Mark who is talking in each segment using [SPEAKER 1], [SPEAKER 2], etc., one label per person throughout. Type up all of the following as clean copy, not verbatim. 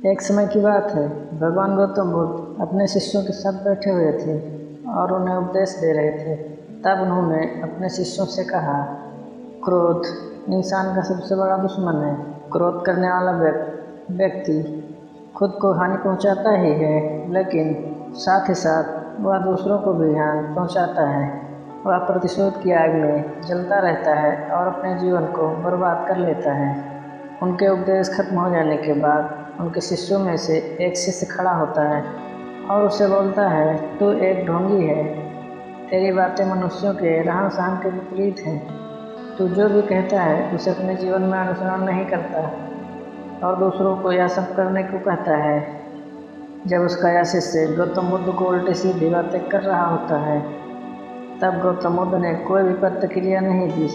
[SPEAKER 1] एक समय की बात है, भगवान गौतम बुद्ध अपने शिष्यों के साथ बैठे हुए थे और उन्हें उपदेश दे रहे थे। तब उन्होंने अपने शिष्यों से कहा, क्रोध इंसान का सबसे बड़ा दुश्मन है। क्रोध करने वाला व्यक्ति खुद को हानि पहुंचाता ही है, लेकिन साथ ही साथ वह दूसरों को भी हानि पहुंचाता है। वह प्रतिशोध की आग में जलता रहता है और अपने जीवन को बर्बाद कर लेता है। उनके उपदेश खत्म हो जाने के बाद उनके शिष्यों में से एक शिष्य खड़ा होता है और उससे बोलता है, तू एक ढोंगी है। तेरी बातें मनुष्यों के रहन सहन के विपरीत हैं। तू जो भी कहता है उसे अपने जीवन में अनुसरण नहीं करता और दूसरों को यह सब करने को कहता है। जब उसका यह शिष्य गौतम बुद्ध को उल्टी सीधी बातें कर रहा होता है, तब गौतम बुद्ध ने कोई भी प्रतिक्रिया नहीं दी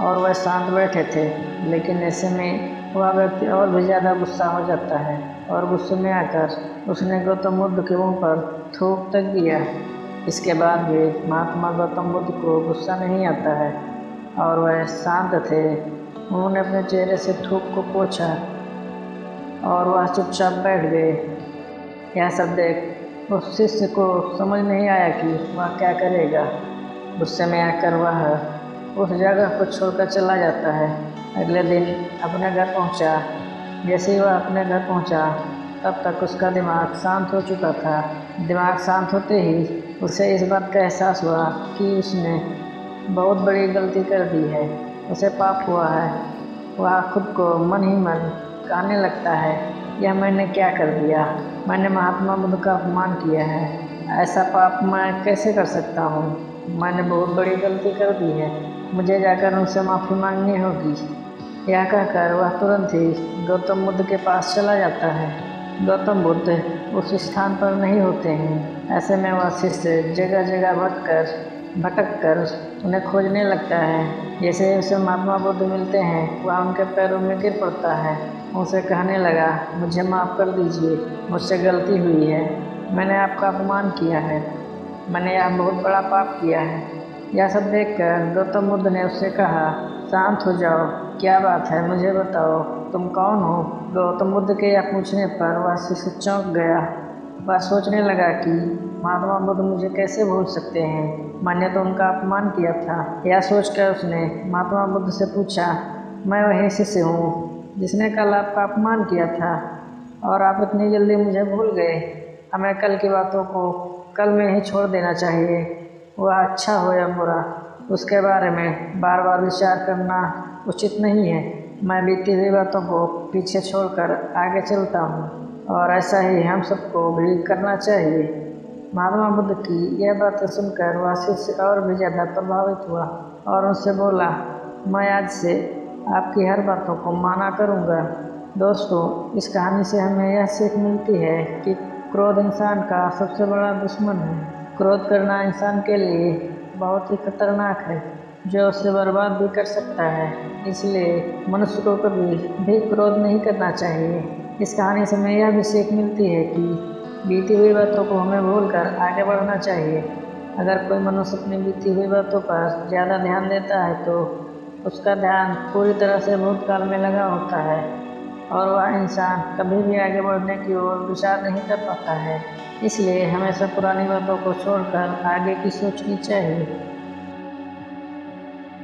[SPEAKER 1] और वह शांत बैठे थे। लेकिन ऐसे में वह व्यक्ति और भी ज़्यादा गुस्सा हो जाता है और गुस्से में आकर उसने गौतम बुद्ध के मुंह पर थूक तक दिया। इसके बाद भी महात्मा गौतम बुद्ध को गुस्सा नहीं आता है और वह शांत थे। उन्होंने अपने चेहरे से थूक को पोंछा और वह चुपचाप बैठ गए। यह सब देख उस शिष्य को समझ नहीं आया कि वह क्या करेगा। गुस्से में आकर वह उस जगह को छोड़कर चला जाता है। अगले दिन अपने घर पहुंचा। जैसे ही वह अपने घर पहुंचा, तब तक उसका दिमाग शांत हो चुका था। दिमाग शांत होते ही उसे इस बात का एहसास हुआ कि उसने बहुत बड़ी गलती कर दी है, उसे पाप हुआ है। वह खुद को मन ही मन कहने लगता है, यह मैंने क्या कर दिया। मैंने महात्मा बुद्ध का अपमान किया है। ऐसा पाप मैं कैसे कर सकता हूँ। मैंने बहुत बड़ी गलती कर दी है। मुझे जाकर उनसे माफ़ी मांगनी होगी। यह कहकर वह तुरंत ही गौतम बुद्ध के पास चला जाता है। गौतम बुद्ध उस स्थान पर नहीं होते हैं। ऐसे में वह शिष्य जगह जगह भटक कर उन्हें खोजने लगता है। जैसे उसे महात्मा बुद्ध मिलते हैं, वह उनके पैरों में गिर पड़ता है। उनसे कहने लगा, मुझे माफ़ कर दीजिए, मुझसे गलती हुई है। मैंने आपका अपमान किया है। मैंने यह बहुत बड़ा पाप किया है। यह सब देखकर गौतम बुद्ध ने उससे कहा, शांत हो जाओ, क्या बात है, मुझे बताओ, तुम कौन हो। गौतम बुद्ध के यह पूछने पर वह शिष्य चौंक गया। वह सोचने लगा कि महात्मा बुद्ध मुझे कैसे भूल सकते हैं, मैंने तो उनका अपमान किया था। यह सोचकर उसने महात्मा बुद्ध से पूछा, मैं वही शिष्य हूँ जिसने कल आपका अपमान किया था और आप इतनी जल्दी मुझे भूल गए। हमें कल की बातों को कल में ही छोड़ देना चाहिए। वह अच्छा हो या बुरा, उसके बारे में बार बार विचार करना उचित नहीं है। मैं बीती हुई बातों को पीछे छोड़कर आगे चलता हूँ और ऐसा ही हम सबको भी करना चाहिए। महात्मा बुद्ध की यह बातें सुनकर वह शिष्य और भी ज़्यादा प्रभावित हुआ और उनसे बोला, मैं आज से आपकी हर बातों को माना करूँगा। दोस्तों, इस कहानी से हमें यह सीख मिलती है कि क्रोध इंसान का सबसे बड़ा दुश्मन है। क्रोध करना इंसान के लिए बहुत ही खतरनाक है, जो उसे बर्बाद भी कर सकता है। इसलिए मनुष्य को कभी भी क्रोध नहीं करना चाहिए। इस कहानी से हमें यह भी सीख मिलती है कि बीती हुई बातों को हमें भूलकर आगे बढ़ना चाहिए। अगर कोई मनुष्य अपनी बीती हुई बातों पर ज़्यादा ध्यान देता है तो उसका ध्यान पूरी तरह से भूतकाल में लगा होता है और वह इंसान कभी भी आगे बढ़ने की ओर विचार नहीं कर पाता है। इसलिए हमेशा पुरानी बातों को छोड़कर आगे की सोचनी चाहिए।